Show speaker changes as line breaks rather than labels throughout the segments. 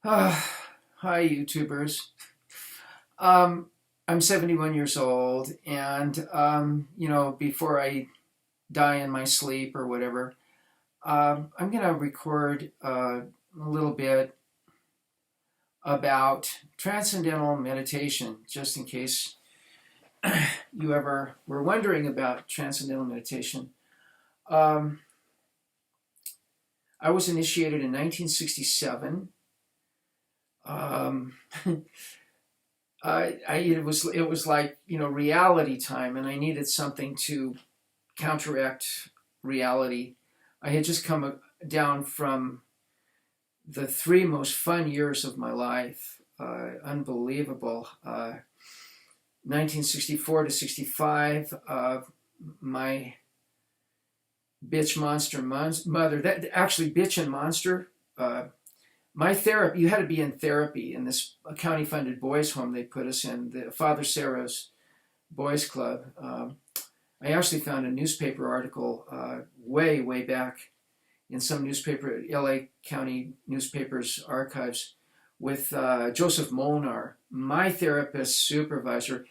Uh, Hi, YouTubers. Um, I'm 71 years old, and before I die in my sleep or whatever, I'm gonna record a little bit about transcendental meditation, just in case you ever were wondering about transcendental meditation. Um, I was initiated in 1967. Um, it was like reality time, and I needed something to counteract reality. I had just come down from the three most fun years of my life, unbelievable. 1964 to 65, my bitch monster mother. That actually, bitch and monster. My therapy, you had to be in therapy in this county funded boys home they put us in, the Father Sarah's Boys Club. I actually found a newspaper article way back in some newspaper, LA County newspapers archives, with Joseph Molnar, my therapist supervisor.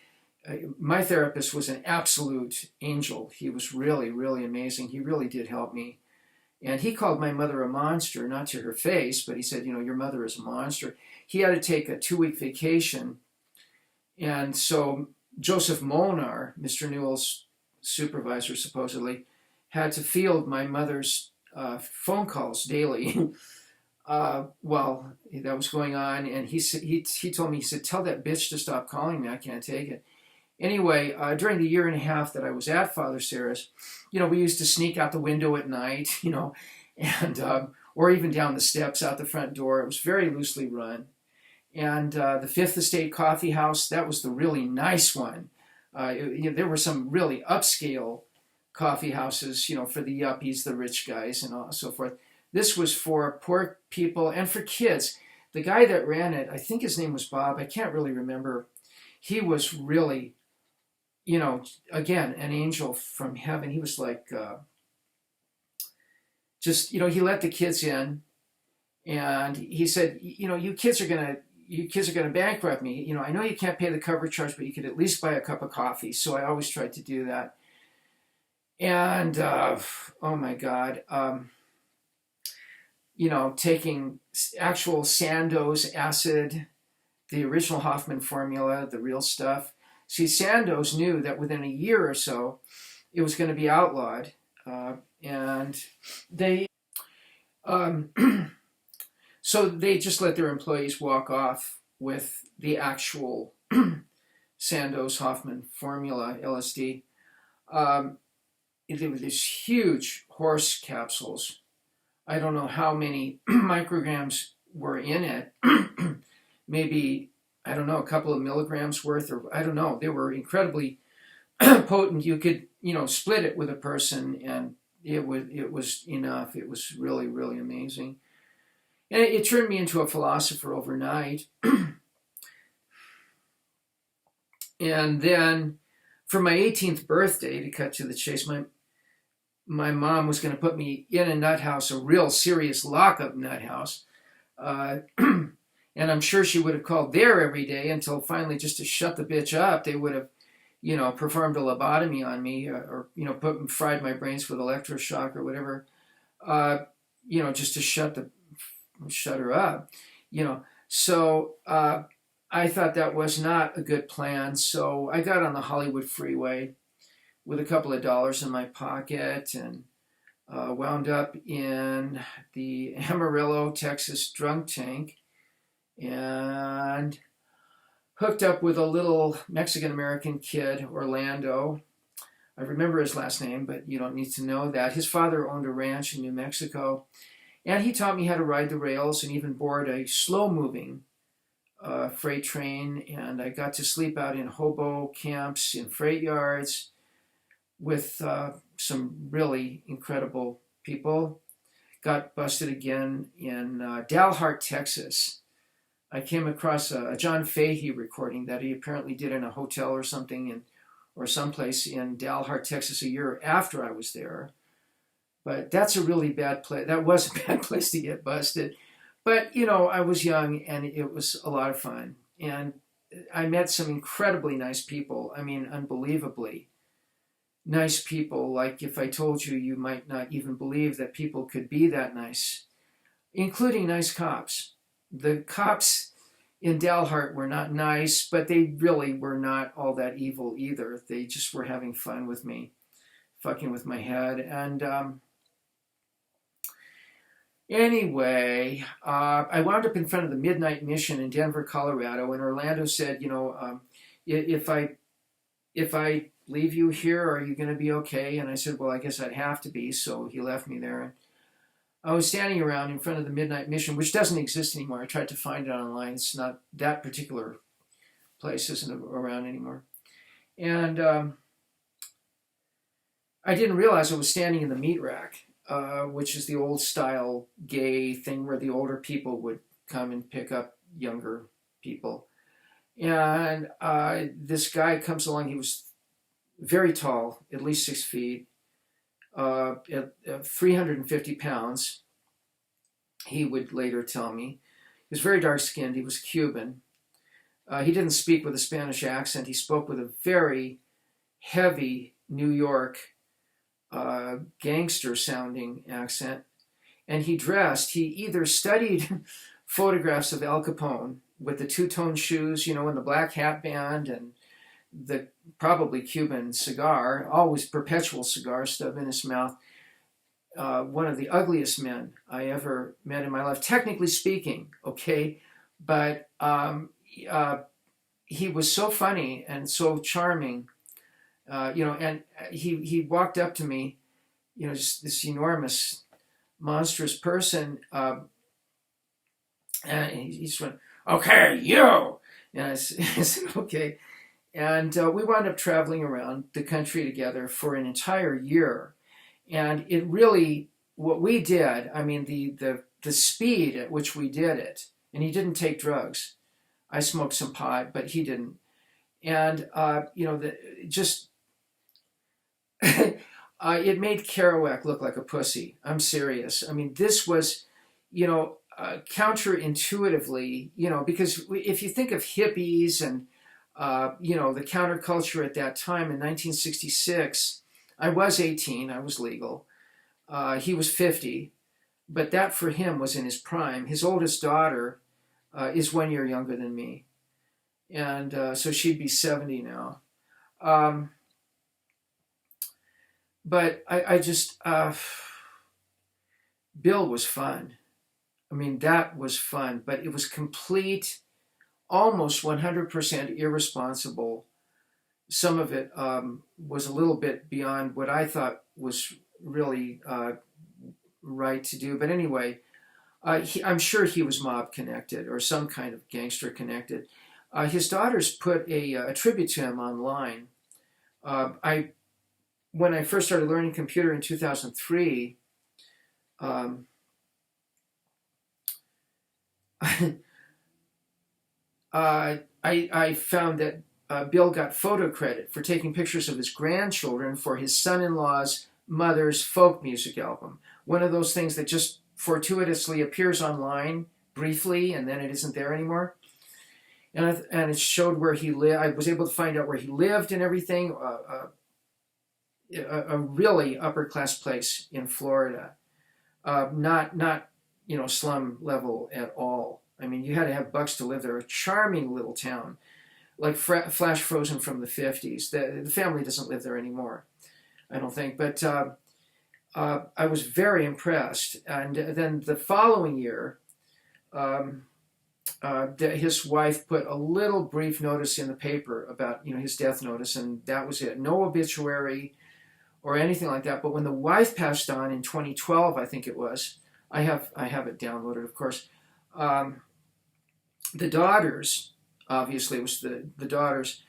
My therapist was an absolute angel. He was really amazing. He really did help me. And he called my mother a monster, not to her face, but he said, your mother is a monster. He had to take a 2-week vacation. And so Joseph Molnar, Mr. Newell's supervisor supposedly, had to field my mother's phone calls daily while that was going on. And he told me, he said, tell that bitch to stop calling me. I can't take it. Anyway, during the year and a half that I was at Father Sarah's, we used to sneak out the window at night, and or even down the steps out the front door. It was very loosely run. And the Fifth Estate Coffee House, that was the really nice one. There were some really upscale coffee houses, for the yuppies, the rich guys, and so forth. This was for poor people and for kids. The guy that ran it, I think his name was Bob. I can't really remember. He was really, again, an angel from heaven. He was like, he let the kids in, and he said, you kids are gonna bankrupt me. I know you can't pay the cover charge, but you could at least buy a cup of coffee. So I always tried to do that. And oh my God, taking actual Sandoz acid, the original Hoffman formula, the real stuff. See, Sandoz knew that within a year or so, it was going to be outlawed, and they so they just let their employees walk off with the actual Sandoz Hoffman formula LSD. There were these huge horse capsules. I don't know how many micrograms were in it. Maybe, I don't know, a couple of milligrams worth, or I don't know. They were incredibly potent. You could, split it with a person, and it was enough. It was really amazing. And it turned me into a philosopher overnight. And then for my 18th birthday, to cut to the chase, my mom was going to put me in a nut house, a real serious lockup nut house. And I'm sure she would have called there every day until finally, just to shut the bitch up, they would have, performed a lobotomy on me, or fried my brains with electroshock or whatever, just to shut her up, So I thought that was not a good plan. So I got on the Hollywood freeway with a couple of dollars in my pocket and wound up in the Amarillo, Texas drunk tank, and hooked up with a little Mexican-American kid, Orlando. I remember his last name, but you don't need to know that. His father owned a ranch in New Mexico, and he taught me how to ride the rails and even board a slow-moving freight train, and I got to sleep out in hobo camps in freight yards with some really incredible people. Got busted again in Dalhart, Texas. I came across a John Fahey recording that he apparently did in a hotel or something, or someplace in Dalhart, Texas, a year after I was there. But that's a really bad place. That was a bad place to get busted. But, you know, I was young and it was a lot of fun. And I met some incredibly nice people. I mean, unbelievably nice people. Like if I told you, you might not even believe that people could be that nice, including nice cops. The cops in Dalhart were not nice, but they really were not all that evil either. They just were having fun with me, fucking with my head. And anyway, I wound up in front of the Midnight Mission in Denver, Colorado, and Orlando said, you know, if I leave you here, are you going to be okay? And I said, well, I guess I'd have to be. So he left me there. And I was standing around in front of the Midnight Mission, which doesn't exist anymore. I tried to find it online. It's not, that particular place isn't around anymore. And I didn't realize I was standing in the meat rack, which is the old style gay thing where the older people would come and pick up younger people. And this guy comes along. He was very tall, at least 6 feet. At 350 pounds, he would later tell me. He was very dark-skinned. He was Cuban. He didn't speak with a Spanish accent. He spoke with a very heavy New York gangster-sounding accent. And he either studied photographs of Al Capone with the two-tone shoes, you know, and the black hat band and the probably Cuban cigar, always perpetual cigar stub in his mouth. One of the ugliest men I ever met in my life, technically speaking, okay? But he was so funny and so charming, you know, and he walked up to me, you know, just this enormous, monstrous person, and he just went, okay, you! And I said, okay. And we wound up traveling around the country together for an entire year. And it really, what we did, I mean, the speed at which we did it, and he didn't take drugs. I smoked some pot, but he didn't. And, you know, it made Kerouac look like a pussy. I'm serious. I mean, this was, you know, counterintuitively, you know, because if you think of hippies and, you know, the counterculture at that time in 1966, I was 18, I was legal. He was 50, but that for him was in his prime. His oldest daughter is 1 year younger than me. And so she'd be 70 now. But I just, Bill was fun. I mean, that was fun, but it was complete, almost 100% irresponsible. Some of it was a little bit beyond what I thought was really right to do. But anyway, I'm sure he was mob connected or some kind of gangster connected. His daughters put a tribute to him online. When I first started learning computer in 2003, I found that Bill got photo credit for taking pictures of his grandchildren for his son-in-law's mother's folk music album. One of those things that just fortuitously appears online briefly and then it isn't there anymore. And it showed where he lived. I was able to find out where he lived and everything. A really upper-class place in Florida. Not you know, slum level at all. I mean, you had to have bucks to live there. A charming little town, like flash frozen from the 50s. The family doesn't live there anymore, I don't think. But I was very impressed. And then the following year, his wife put a little brief notice in the paper about, you know, his death notice, and that was it. No obituary or anything like that. But when the wife passed on in 2012, I think it was, I have it downloaded, of course. The daughters, obviously it was the daughters,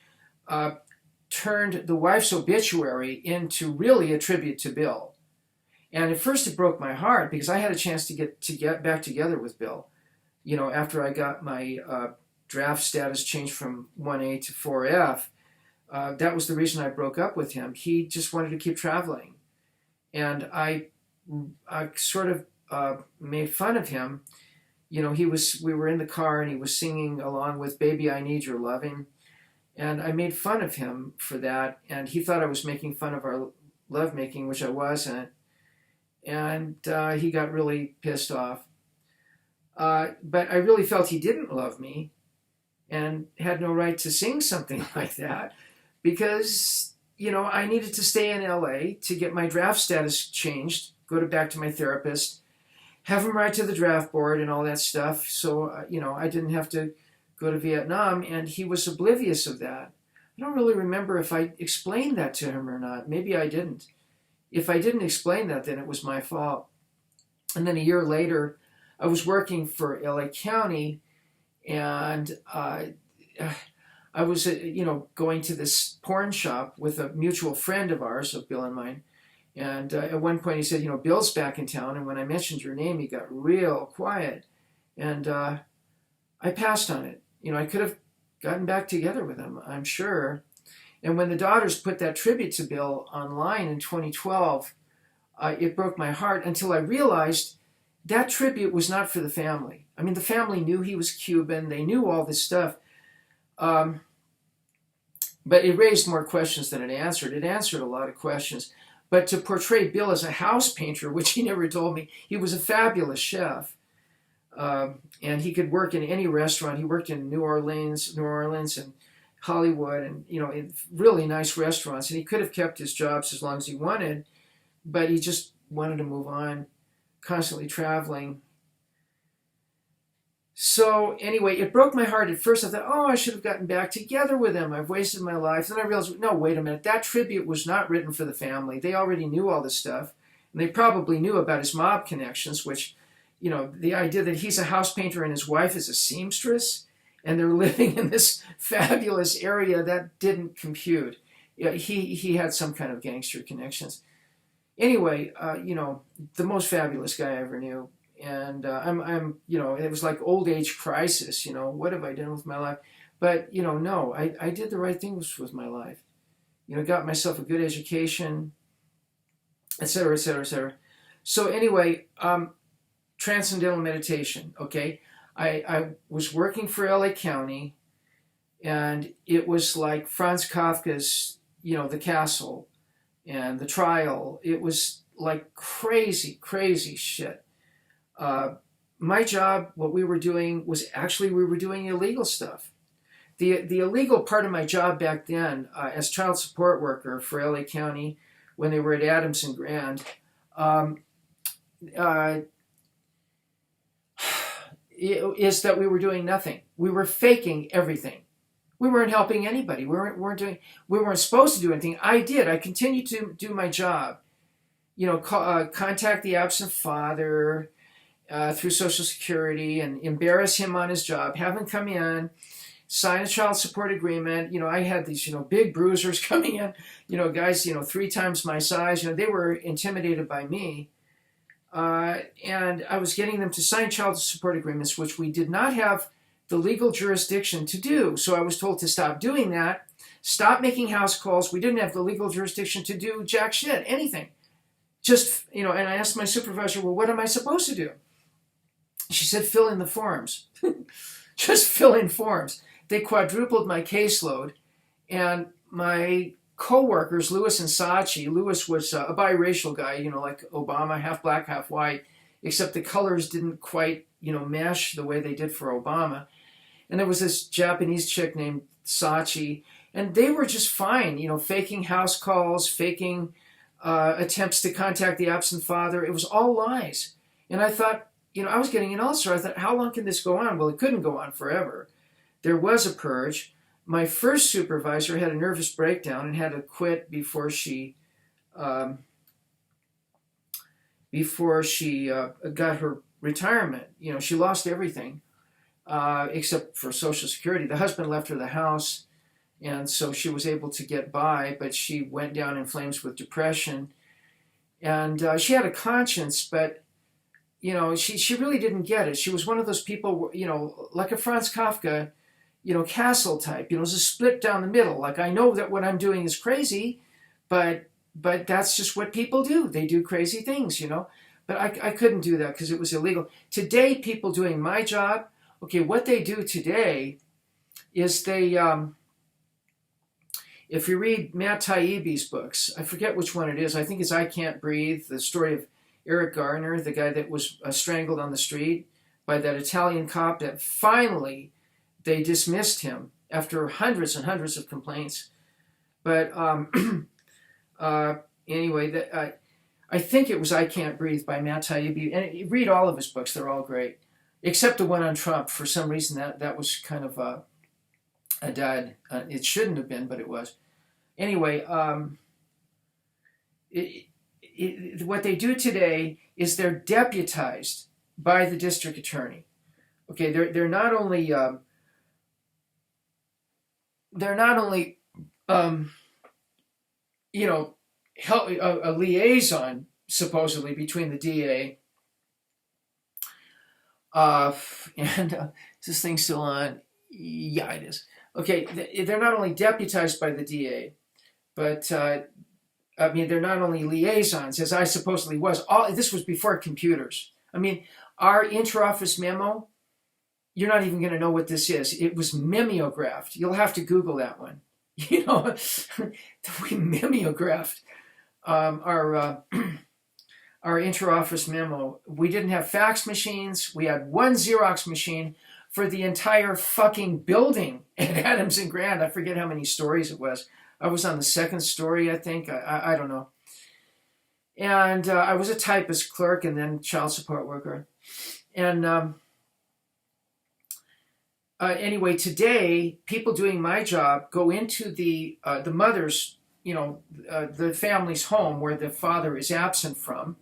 turned the wife's obituary into really a tribute to Bill. And at first it broke my heart because I had a chance to get back together with Bill. You know, after I got my draft status changed from 1A to 4F, that was the reason I broke up with him. He just wanted to keep traveling. And I sort of made fun of him we were in the car and he was singing along with Baby I Need Your Loving. And I made fun of him for that. And he thought I was making fun of our lovemaking, which I wasn't. And he got really pissed off. But I really felt he didn't love me and had no right to sing something like that because, I needed to stay in LA to get my draft status changed, back to my therapist, have him write to the draft board and all that stuff. So, I didn't have to go to Vietnam, and he was oblivious of that. I don't really remember if I explained that to him or not. Maybe I didn't. If I didn't explain that, then it was my fault. And then a year later, I was working for LA County, and I was, going to this porn shop with a mutual friend of ours, of Bill and mine. And at one point he said, Bill's back in town. And when I mentioned your name, he got real quiet. And I passed on it. I could have gotten back together with him, I'm sure. And when the daughters put that tribute to Bill online in 2012, it broke my heart until I realized that tribute was not for the family. I mean, the family knew he was Cuban. They knew all this stuff. But it raised more questions than it answered. It answered a lot of questions. But to portray Bill as a house painter, which he never told me, he was a fabulous chef. And he could work in any restaurant. He worked in New Orleans and Hollywood and, in really nice restaurants. And he could have kept his jobs as long as he wanted, but he just wanted to move on, constantly traveling. So anyway, it broke my heart at first. I thought, I should have gotten back together with him. I've wasted my life. Then I realized, no, wait a minute. That tribute was not written for the family. They already knew all this stuff. And they probably knew about his mob connections, which, the idea that he's a house painter and his wife is a seamstress, and they're living in this fabulous area, that didn't compute. He had some kind of gangster connections. Anyway, the most fabulous guy I ever knew. And I'm it was like old age crisis, what have I done with my life? But, no, I did the right things with my life. Got myself a good education, et cetera, et cetera, et cetera. So anyway, Transcendental Meditation, okay? I was working for LA County, and it was like Franz Kafka's, The Castle and The Trial. It was like crazy, crazy shit. My job, what we were doing was actually we were doing illegal stuff. The illegal part of my job back then, as child support worker for LA County, when they were at Adams and Grand, is that we were doing nothing. We were faking everything. We weren't helping anybody. We weren't supposed to do anything. I did. I continued to do my job. Contact the absent father through Social Security and embarrass him on his job. Have him come in, sign a child support agreement. I had these, big bruisers coming in. Guys, 3 times my size. They were intimidated by me. And I was getting them to sign child support agreements, which we did not have the legal jurisdiction to do. So I was told to stop doing that, stop making house calls. We didn't have the legal jurisdiction to do jack shit, anything. Just, and I asked my supervisor, well, what am I supposed to do? She said, fill in the forms. Just fill in forms. They quadrupled my caseload, and my co-workers, Lewis and Saatchi. Lewis was a biracial guy, like Obama, half black, half white, except the colors didn't quite, mesh the way they did for Obama. And there was this Japanese chick named Saatchi, and they were just fine, faking house calls, faking attempts to contact the absent father. It was all lies. And I thought, I was getting an ulcer. I thought, how long can this go on? Well, it couldn't go on forever. There was a purge. My first supervisor had a nervous breakdown and had to quit before she got her retirement. She lost everything except for Social Security. The husband left her the house, and so she was able to get by, but she went down in flames with depression. And she had a conscience, but she really didn't get it. She was one of those people, like a Franz Kafka, castle type, it's a split down the middle. Like, I know that what I'm doing is crazy, but that's just what people do. They do crazy things, But I couldn't do that because it was illegal. Today, people doing my job, okay, what they do today is they, if you read Matt Taibbi's books, I forget which one it is. I think it's I Can't Breathe, the story of Eric Garner, the guy that was strangled on the street by that Italian cop that finally they dismissed him after hundreds and hundreds of complaints. But anyway, I think it was I Can't Breathe by Matt Taibbi. And you read all of his books, they're all great. Except the one on Trump. For some reason, that was kind of a dud. It shouldn't have been, but it was. Anyway, what they do today is they're deputized by the district attorney. Okay, they're not only help a liaison supposedly between the DA and is this thing still on? Yeah, it is. Okay, they're not only deputized by the DA, but they're not only liaisons, as I supposedly was. This was before computers. I mean, our interoffice memo, you're not even going to know what this is. It was mimeographed. You'll have to Google that one. We mimeographed our interoffice memo. We didn't have fax machines. We had one Xerox machine for the entire fucking building at Adams and Grand. I forget how many stories it was. I was on the second story, I think. I don't know. And I was a typist clerk and then child support worker. And anyway, today, people doing my job go into the mother's, the family's home where the father is absent from,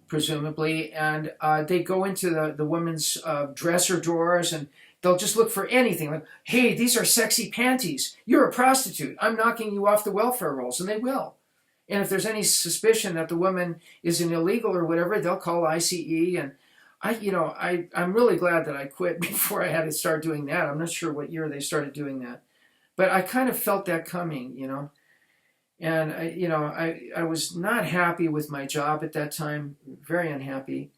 presumably, and they go into the woman's dresser drawers and they'll just look for anything. Like, hey, these are sexy panties. You're a prostitute. I'm knocking you off the welfare rolls, and they will. And if there's any suspicion that the woman is an illegal or whatever, they'll call ICE. And I'm really glad that I quit before I had to start doing that. I'm not sure what year they started doing that, but I kind of felt that coming, And I was not happy with my job at that time, very unhappy.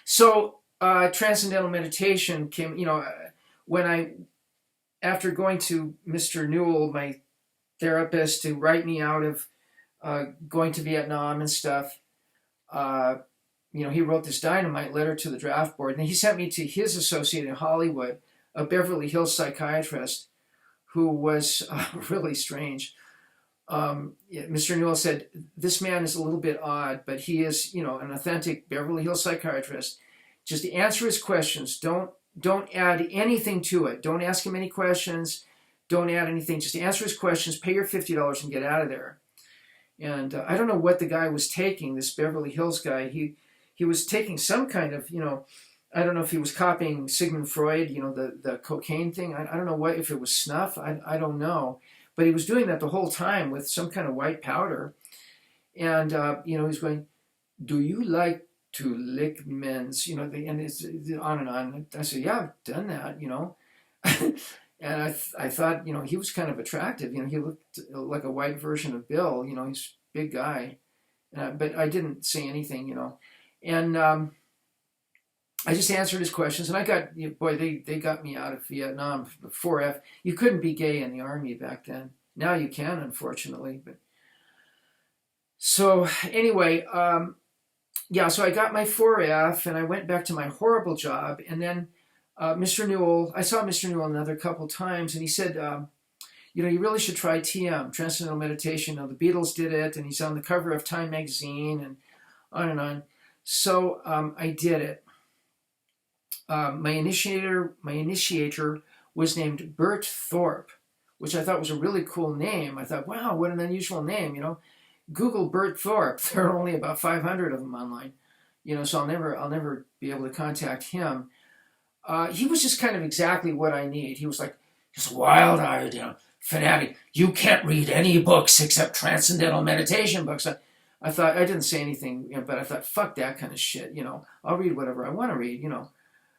So Transcendental Meditation came, after going to Mr. Newell, my therapist, to write me out of going to Vietnam and stuff, he wrote this dynamite letter to the draft board, and he sent me to his associate in Hollywood, a Beverly Hills psychiatrist, who was really strange. Mr. Newell said, this man is a little bit odd, but he is, an authentic Beverly Hills psychiatrist. Just answer his questions. Don't add anything to it. Don't ask him any questions. Don't add anything. Just answer his questions, pay your $50 and get out of there. And I don't know what the guy was taking, this Beverly Hills guy. He was taking some kind of, I don't know if he was copying Sigmund Freud, the cocaine thing. I don't know if it was snuff. I don't know. But he was doing that the whole time with some kind of white powder. And, he's going, do you like to lick men's, and it's on and on. I said, yeah, I've done that, And I thought, he was kind of attractive. He looked like a white version of Bill. He's a big guy. But I didn't say anything, And I just answered his questions. And I got, they got me out of Vietnam, 4F. You couldn't be gay in the Army back then. Now you can, unfortunately. But so anyway, so I got my 4F and I went back to my horrible job. And then Mr. Newell, I saw Mr. Newell another couple times, and he said, you really should try TM, Transcendental Meditation. The Beatles did it, and he's on the cover of Time magazine, and on and on. So I did it. My initiator was named Bert Thorpe, which I thought was a really cool name. I thought, wow, what an unusual name, Google Bert Thorpe. There are only about 500 of them online, so I'll never be able to contact him. He was just kind of exactly what I need. He was like, just wild-eyed, fanatic. You can't read any books except Transcendental Meditation books. I thought, I didn't say anything, but I thought, fuck that kind of shit, I'll read whatever I want to read,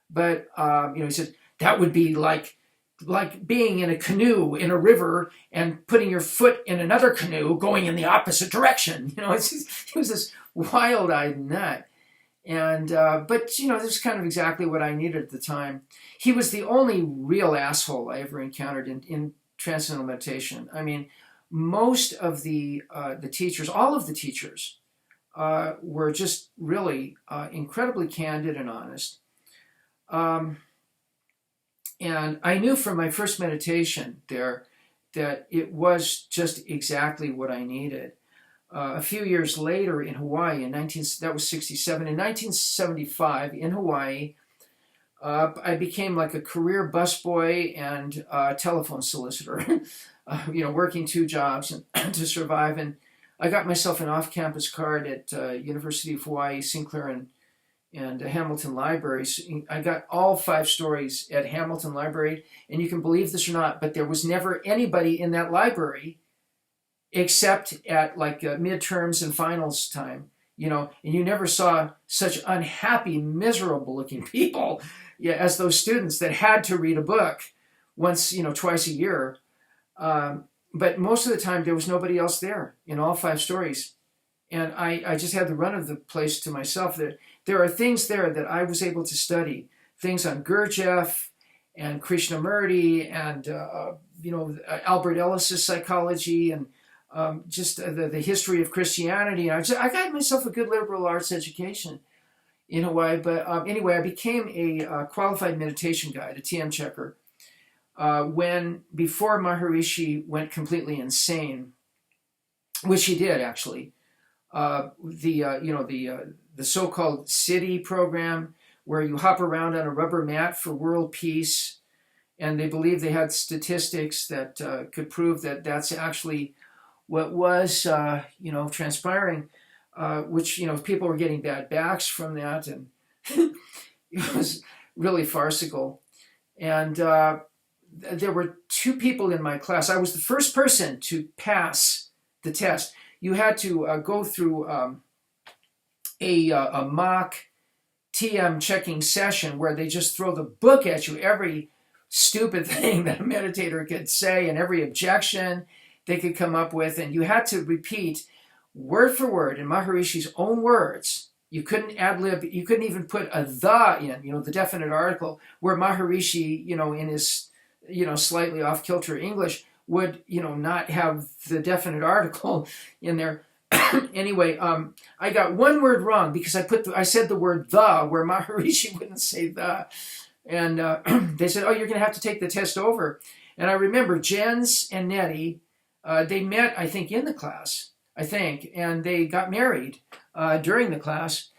But, he said, that would be like like being in a canoe in a river and putting your foot in another canoe going in the opposite direction. He was this wild-eyed nut. And but this is kind of exactly what I needed at the time. He was the only real asshole I ever encountered in Transcendental Meditation. I mean, most of the teachers, all of the teachers, were just really incredibly candid and honest. And I knew from my first meditation there that it was just exactly what I needed. A few years later in Hawaii, that was 1967. In 1975, in Hawaii, I became like a career busboy and telephone solicitor, working 2 jobs to survive. And I got myself an off-campus card at University of Hawaii, Sinclair, and Hamilton Libraries. I got all 5 stories at Hamilton Library, and you can believe this or not, but there was never anybody in that library except at like midterms and finals time, and you never saw such unhappy, miserable-looking people as those students that had to read a book once, twice a year. But most of the time, there was nobody else there in all 5 stories. And I just had the run of the place to myself. There are things there that I was able to study, things on Gurdjieff and Krishnamurti and, Albert Ellis's psychology and just the history of Christianity. And I got myself a good liberal arts education in Hawaii. But anyway, I became a qualified meditation guide, a TM checker, before Maharishi went completely insane, which he did actually. The so-called city program where you hop around on a rubber mat for world peace, and they believe they had statistics that could prove that that's actually what was transpiring, which people were getting bad backs from that, and it was really farcical. And there were 2 people in my class. I was the first person to pass the test. You had to go through a mock TM checking session where they just throw the book at you, every stupid thing that a meditator could say and every objection they could come up with, and you had to repeat word for word in Maharishi's own words. You couldn't ad-lib, you couldn't even put a "the" in, the definite article, where Maharishi, in his, slightly off-kilter English, would, not have the definite article in there. Anyway, I got one word wrong because I said the word "the" where Maharishi wouldn't say "the," and they said, "Oh, you're going to have to take the test over." And I remember Jens and Nettie, they met, I think, in the class, and they got married during the class.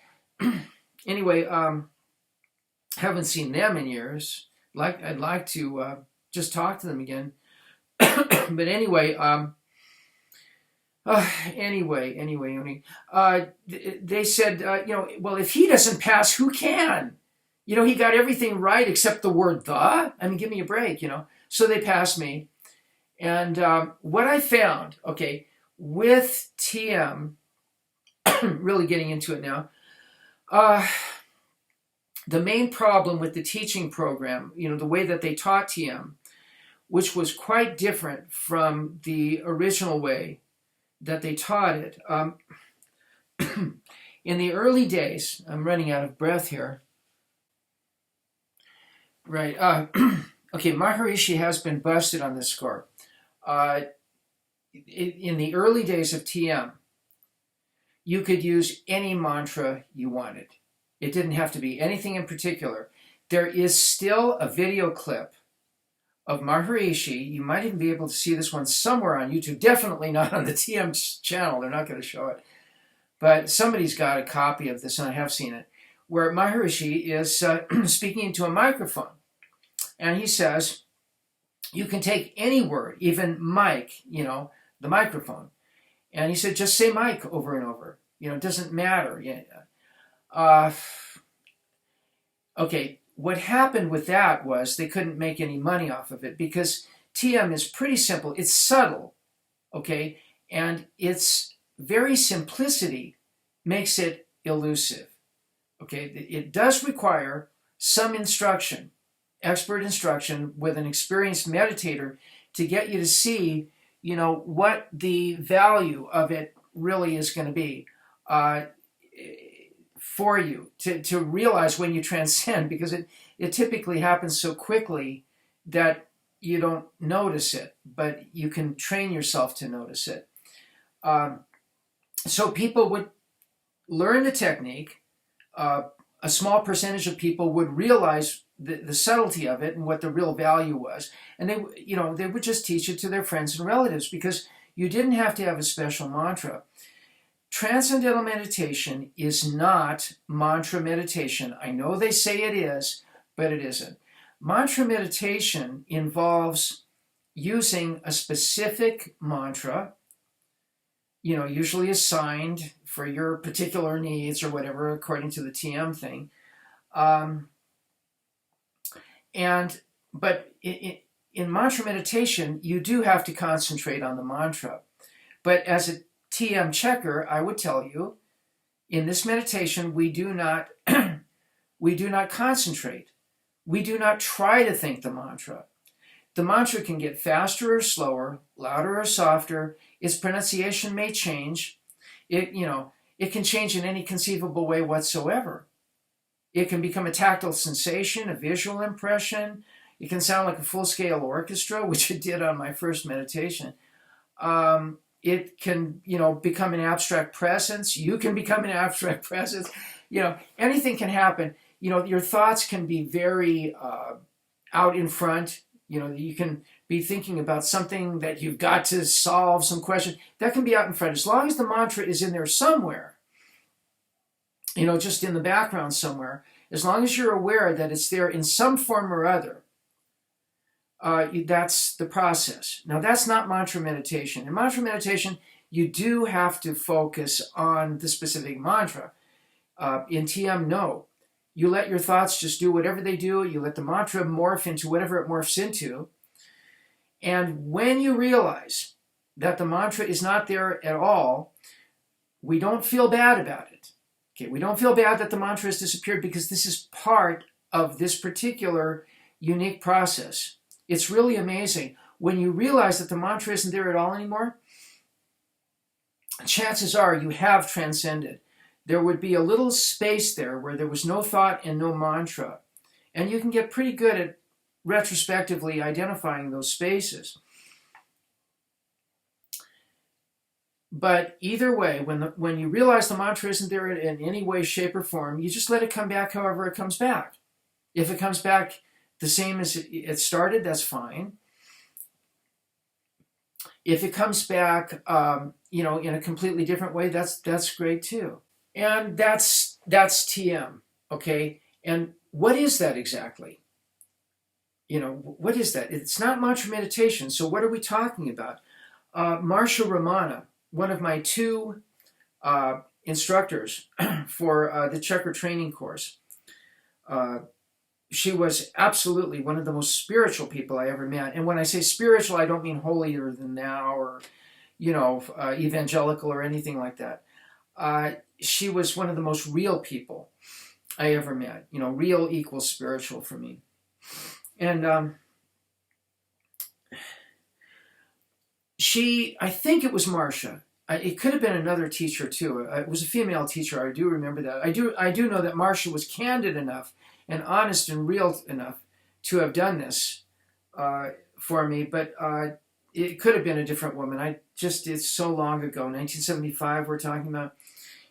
Anyway, haven't seen them in years. I'd like to just talk to them again. But anyway, they said, well, if he doesn't pass, who can? He got everything right except the word "the." I mean, give me a break, So they passed me. And what I found, with TM, really getting into it now, the main problem with the teaching program, the way that they taught TM, which was quite different from the original way that they taught it. In the early days, I'm running out of breath here. Right. Maharishi has been busted on this score. In the early days of TM, you could use any mantra you wanted. It didn't have to be anything in particular. There is still a video clip of Maharishi. You might even be able to see this one somewhere on YouTube. Definitely not on the TM channel. They're not going to show it. But somebody's got a copy of this, and I have seen it, where Maharishi is speaking into a microphone. And he says, you can take any word, even mic, the microphone. And he said, just say mic over and over. It doesn't matter. What happened with that was they couldn't make any money off of it because TM is pretty simple. It's subtle, and its very simplicity makes it elusive. It does require some instruction, expert instruction with an experienced meditator to get you to see, what the value of it really is going to be for you to realize when you transcend, because it typically happens so quickly that you don't notice it, but you can train yourself to notice it. So people would learn the technique. A small percentage of people would realize the subtlety of it and what the real value was, and they would just teach it to their friends and relatives, because you didn't have to have a special mantra. Transcendental meditation is not mantra meditation. I know they say it is, but it isn't. Mantra meditation involves using a specific mantra, usually assigned for your particular needs or whatever, according to the TM thing. But in mantra meditation, you do have to concentrate on the mantra. But as a TM checker, I would tell you, in this meditation, we do not concentrate. We do not try to think the mantra. The mantra can get faster or slower, louder or softer. Its pronunciation may change. It can change in any conceivable way whatsoever. It can become a tactile sensation, a visual impression. It can sound like a full-scale orchestra, which it did on my first meditation. It can, become an abstract presence. You can become an abstract presence. Anything can happen. Your thoughts can be very out in front. You can be thinking about something that you've got to solve, some question. That can be out in front. As long as the mantra is in there somewhere, just in the background somewhere, as long as you're aware that it's there in some form or other, that's the process. Now, that's not mantra meditation. In mantra meditation, you do have to focus on the specific mantra. In TM, no. You let your thoughts just do whatever they do. You let the mantra morph into whatever it morphs into. And when you realize that the mantra is not there at all, we don't feel bad about it. Okay, we don't feel bad that the mantra has disappeared, because this is part of this particular unique process. It's really amazing. When you realize that the mantra isn't there at all anymore, chances are you have transcended. There would be a little space there where there was no thought and no mantra. And you can get pretty good at retrospectively identifying those spaces. But either way, when you realize the mantra isn't there in any way, shape, or form, you just let it come back however it comes back. If it comes back the same as it started, that's fine. If it comes back, in a completely different way, that's great too. And that's TM, okay? And what is that exactly? What is that? It's not mantra meditation, so what are we talking about? Marsha Ramana, one of my two instructors for the Checker training course, she was absolutely one of the most spiritual people I ever met. And when I say spiritual, I don't mean holier than thou or, evangelical or anything like that. She was one of the most real people I ever met. Real equals spiritual for me. And I think it was Marsha. It could have been another teacher too. It was a female teacher. I do remember that. I do know that Marsha was candid enough and honest and real enough to have done this for me. But it could have been a different woman. It's so long ago, 1975 we're talking about.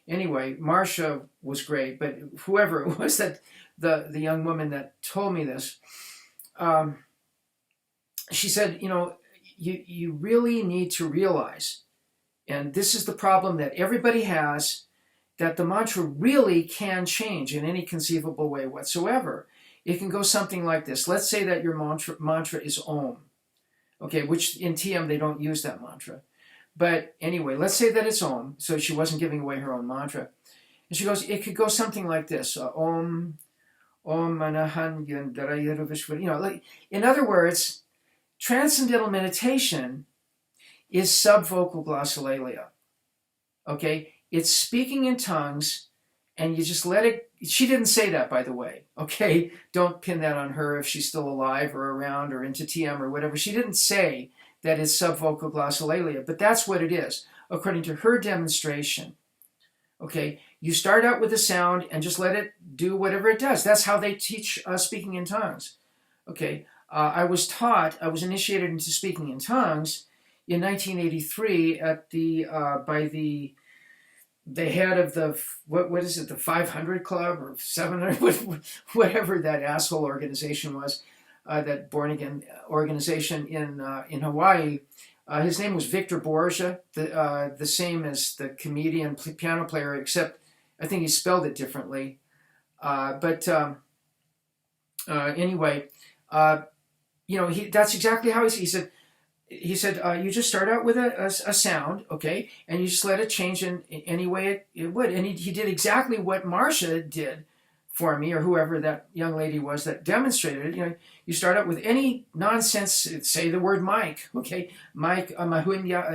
Anyway, Marsha was great, but whoever it was that the young woman that told me this, she said, you really need to realize, and this is the problem that everybody has, that the mantra really can change in any conceivable way whatsoever. It can go something like this. Let's say that your mantra is Om, okay, which in TM they don't use that mantra. But anyway, let's say that it's Om, so she wasn't giving away her own mantra. And she goes, it could go something like this, Om, Om Manahan Yandarayara Vishwara. In other words, transcendental meditation is subvocal glossolalia. Okay? It's speaking in tongues, and you just let it She didn't say that, by the way. Okay, don't pin that on her if she's still alive or around or into TM or whatever. She didn't say that it's subvocal glossolalia, but that's what it is, according to her demonstration. Okay, you start out with a sound and just let it do whatever it does. That's how they teach speaking in tongues. Okay, I was initiated into speaking in tongues in 1983 at by the head of the, what is it, the 500 Club or 700, whatever that asshole organization was, that born again organization in Hawaii. His name was Victor Borgia, the same as the comedian piano player, except I think he spelled it differently. Anyway, that's exactly how he said. He said, you just start out with a sound, okay, and you just let it change in any way it would. And he did exactly what Marcia did for me, or whoever that young lady was that demonstrated it. You start out with any nonsense, say the word Mike, okay, Mike, mahunya,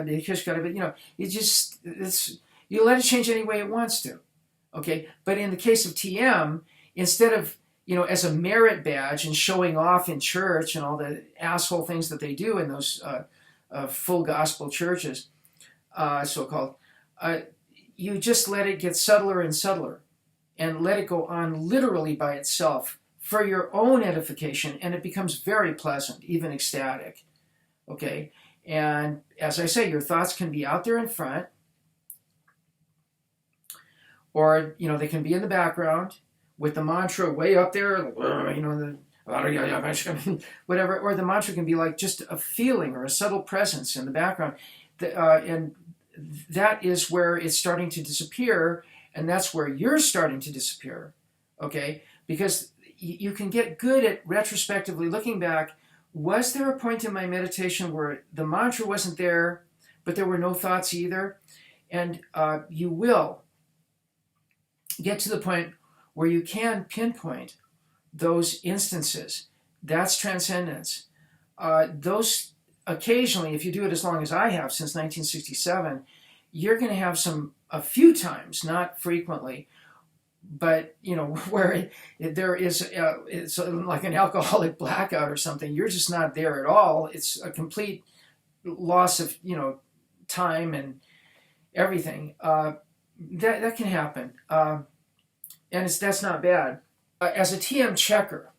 you let it change any way it wants to, okay. But in the case of TM, instead of, as a merit badge and showing off in church and all the asshole things that they do in those full gospel churches, so-called, you just let it get subtler and subtler and let it go on literally by itself for your own edification, and it becomes very pleasant, even ecstatic, okay? And as I say, your thoughts can be out there in front, or, they can be in the background, with the mantra way up there, whatever, or the mantra can be like just a feeling or a subtle presence in the background. And that is where it's starting to disappear, and that's where you're starting to disappear, okay? Because you can get good at retrospectively looking back. Was there a point in my meditation where the mantra wasn't there, but there were no thoughts either? And you will get to the point where you can pinpoint those instances. That's transcendence. Those occasionally, if you do it as long as I have since 1967, you're going to have a few times, not frequently, but where there is it's like an alcoholic blackout or something. You're just not there at all. It's a complete loss of time and everything. That can happen. And that's not bad. As a TM checker,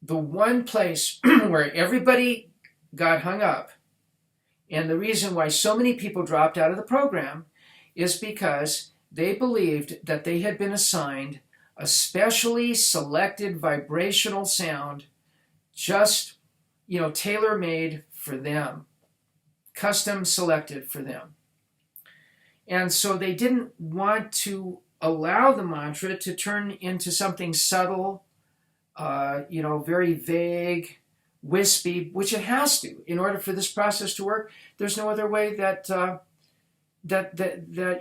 the one place where everybody got hung up, and the reason why so many people dropped out of the program, is because they believed that they had been assigned a specially selected vibrational sound, just, tailor-made for them, custom selected for them. And so they didn't want to allow the mantra to turn into something subtle, very vague, wispy, which it has to in order for this process to work. There's no other way that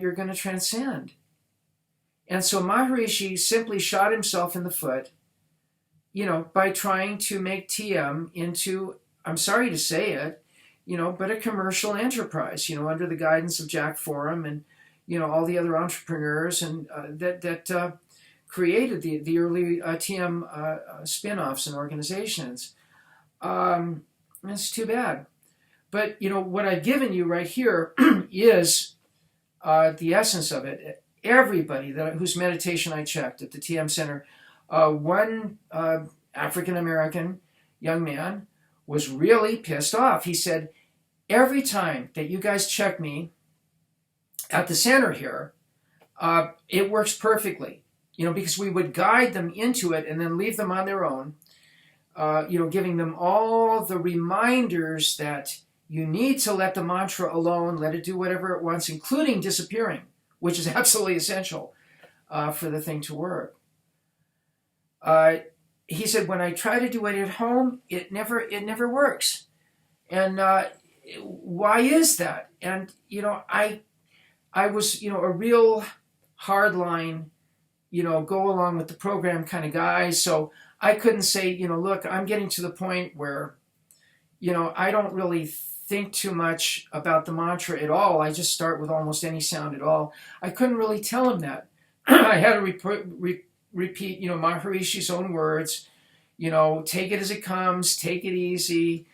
you're going to transcend. And so Maharishi simply shot himself in the foot, by trying to make TM into, I'm sorry to say it, but a commercial enterprise, under the guidance of Jack Forum and all the other entrepreneurs and that created the early TM spin-offs and organizations. It's too bad. But, what I've given you right here is the essence of it. Everybody whose meditation I checked at the TM Center, one African-American young man was really pissed off. He said, every time that you guys check me at the center here, it works perfectly, because we would guide them into it and then leave them on their own, giving them all the reminders that you need to let the mantra alone, let it do whatever it wants, including disappearing, which is absolutely essential for the thing to work. He said, when I try to do it at home, it never works. And why is that? And, I was, a real hardline, go along with the program kind of guy. So I couldn't say, look, I'm getting to the point where, I don't really think too much about the mantra at all. I just start with almost any sound at all. I couldn't really tell him that. I had to repeat, Maharishi's own words, take it as it comes, take it easy.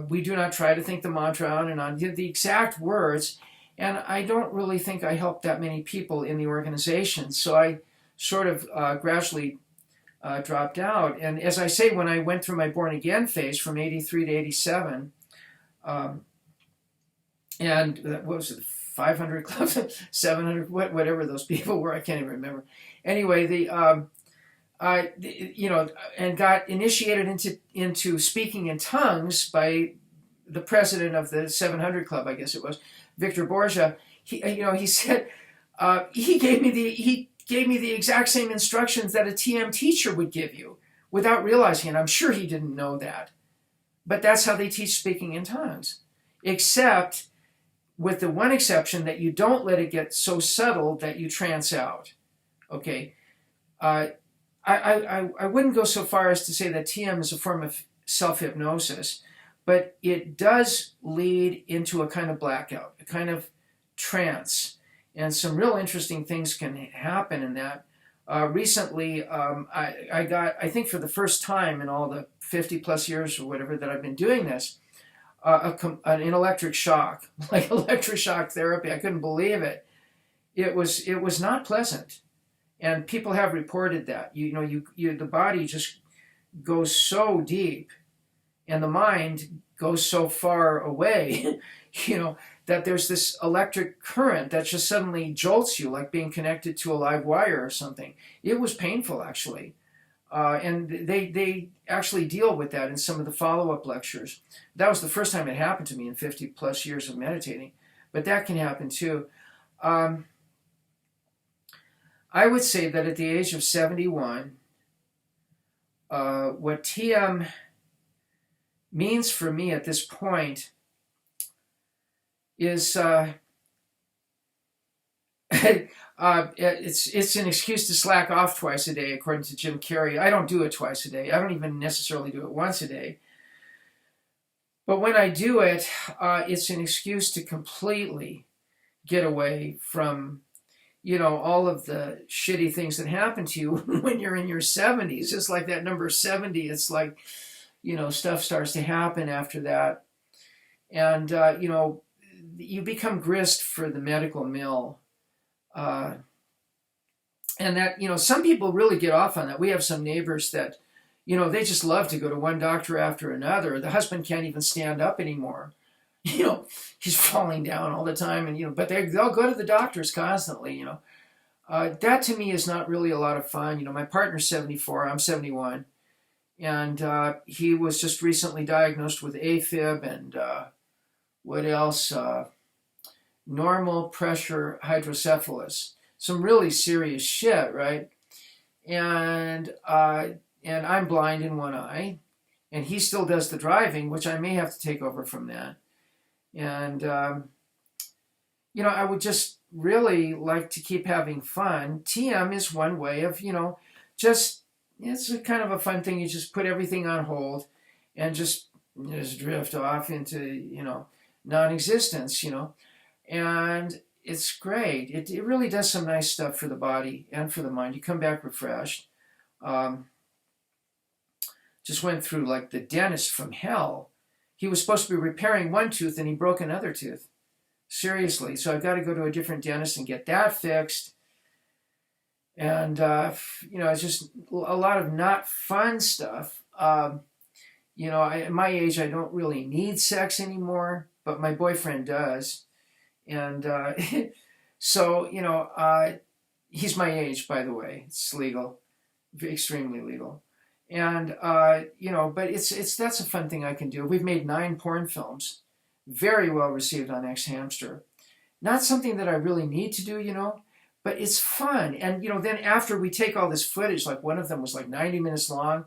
We do not try to think the mantra on and on. The exact words. And I don't really think I helped that many people in the organization. So I sort of gradually dropped out. And as I say, when I went through my born again phase from 83 to 87, and what was it, 500 clubs, 700, whatever those people were, I can't even remember. Anyway, and got initiated into speaking in tongues by the president of the 700 Club, I guess it was, Victor Borgia. He said he gave me the exact same instructions that a TM teacher would give you without realizing it. I'm sure he didn't know that, but that's how they teach speaking in tongues, except with the one exception that you don't let it get so subtle that you trance out. Okay, I wouldn't go so far as to say that TM is a form of self-hypnosis, but it does lead into a kind of blackout, a kind of trance, and some real interesting things can happen in that. Recently, I got, I think for the first time in all the 50 plus years or whatever that I've been doing this, an electric shock, like electric shock therapy. I couldn't believe it. It was not pleasant. And people have reported that. The body just goes so deep and the mind goes so far away, that there's this electric current that just suddenly jolts you, like being connected to a live wire or something. It was painful, actually. And they actually deal with that in some of the follow-up lectures. That was the first time it happened to me in 50 plus years of meditating. But that can happen too. I would say that at the age of 71, what TM means for me at this point is it's an excuse to slack off twice a day, according to Jim Carrey. I don't do it twice a day. I don't even necessarily do it once a day. But when I do it, it's an excuse to completely get away from, all of the shitty things that happen to you when you're in your 70s. It's like that number 70. It's like, stuff starts to happen after that. And, you become grist for the medical mill. And that, some people really get off on that. We have some neighbors that, they just love to go to one doctor after another. The husband can't even stand up anymore. He's falling down all the time, and but they'll go to the doctors constantly. That to me is not really a lot of fun. My partner's 74, I'm 71, and he was just recently diagnosed with AFib and what else? Normal pressure hydrocephalus. Some really serious shit, right? And I'm blind in one eye, and he still does the driving, which I may have to take over from that. And, I would just really like to keep having fun. TM is one way of, it's a kind of a fun thing. You just put everything on hold and just drift off into, non-existence, and it's great. It really does some nice stuff for the body and for the mind. You come back refreshed. Just went through like the dentist from hell. He was supposed to be repairing one tooth and he broke another tooth. Seriously. So I've got to go to a different dentist and get that fixed. And, it's just a lot of not fun stuff. At my age, I don't really need sex anymore, but my boyfriend does. And so, he's my age, by the way. It's legal, extremely legal. And, but that's a fun thing I can do. We've made 9 porn films, very well received on X Hamster. Not something that I really need to do, but it's fun. And, then after we take all this footage, like one of them was like 90 minutes long,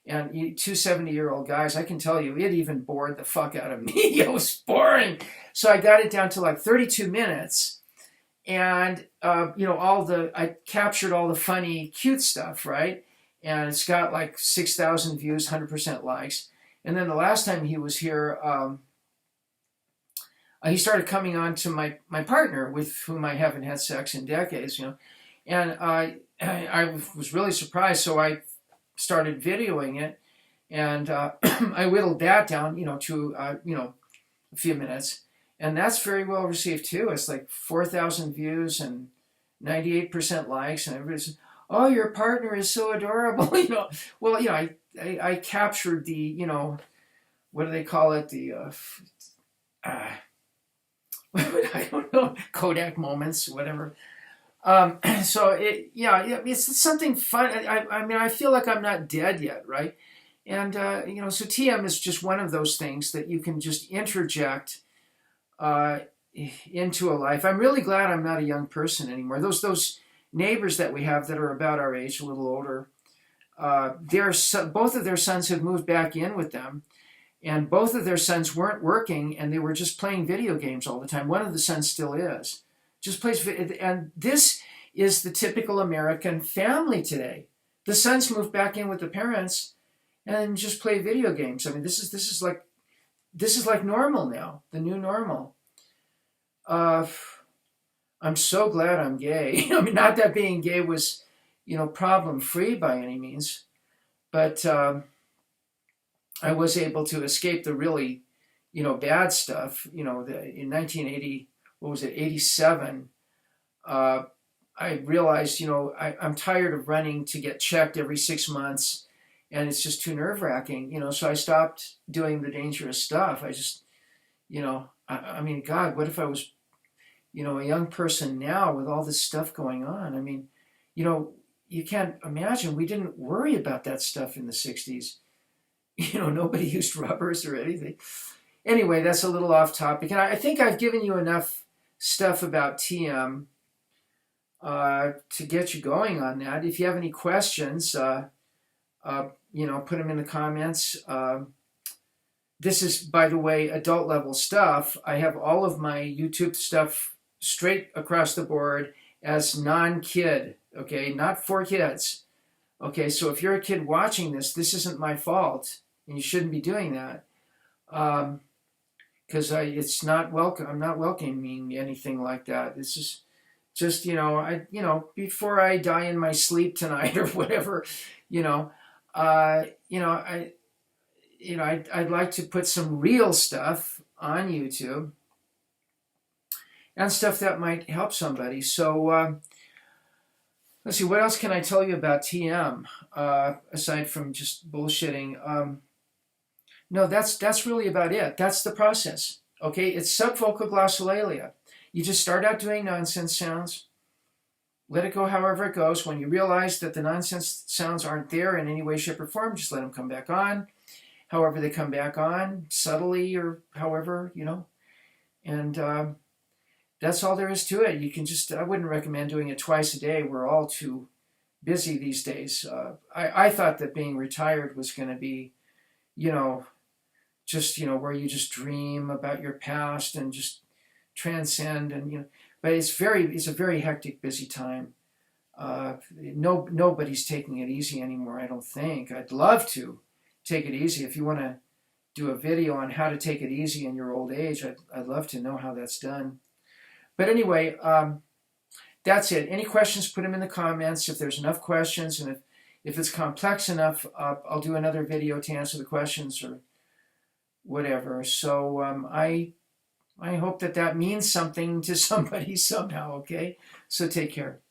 and 2 70-year-old guys, I can tell you, it even bored the fuck out of me. It was boring. So I got it down to like 32 minutes. And, I captured all the funny, cute stuff, right? And it's got like 6,000 views, 100% likes. And then the last time he was here, he started coming on to my partner with whom I haven't had sex in decades, And I was really surprised, so I started videoing it, and I whittled that down, to a few minutes, and that's very well received too. It's like 4,000 views and 98% likes, and everybody's, oh, your partner is so adorable, Well, I captured the, what do they call it, the I don't know, Kodak moments, whatever. So it's something fun. I mean, I feel like I'm not dead yet, right? And so TM is just one of those things that you can just interject into a life. I'm really glad I'm not a young person anymore. Those neighbors that we have that are about our age, a little older, both of their sons have moved back in with them, and both of their sons weren't working, and they were just playing video games all the time. One of the sons still is. Just plays, and this is the typical American family today. The sons move back in with the parents and just play video games. I mean, this is like normal now, the new normal. I'm so glad I'm gay. I mean, not that being gay was, problem free by any means, but I was able to escape the really, bad stuff. In 1980, what was it, 87, I realized, I'm tired of running to get checked every 6 months, and it's just too nerve-wracking, so I stopped doing the dangerous stuff. I just, I mean, God, what if I was, a young person now with all this stuff going on? I mean, you can't imagine, we didn't worry about that stuff in the 60s. Nobody used rubbers or anything. Anyway, that's a little off topic, and I think I've given you enough stuff about TM to get you going on that. If you have any questions, put them in the comments. This is, by the way, adult level stuff. I have all of my YouTube stuff straight across the board as non-kid, okay, not for kids. Okay, so if you're a kid watching this isn't my fault, and you shouldn't be doing that. Because it's not welcome. I'm not welcoming anything like that. This is just, before I die in my sleep tonight or whatever, I'd like to put some real stuff on YouTube and stuff that might help somebody. So let's see, what else can I tell you about TM aside from just bullshitting? No, that's really about it. That's the process. Okay, it's subvocal glossolalia. You just start out doing nonsense sounds, let it go however it goes. When you realize that the nonsense sounds aren't there in any way, shape, or form, just let them come back on. However they come back on, subtly or however, and that's all there is to it. You can just, I wouldn't recommend doing it twice a day. We're all too busy these days. I thought that being retired was going to be, just, where you just dream about your past and just transcend, and, but it's a very hectic, busy time. Nobody's taking it easy anymore, I don't think. I'd love to take it easy. If you want to do a video on how to take it easy in your old age, I'd love to know how that's done. But anyway, that's it. Any questions, put them in the comments. If there's enough questions, and if it's complex enough, I'll do another video to answer the questions or whatever. So I hope that means something to somebody somehow, okay? So take care.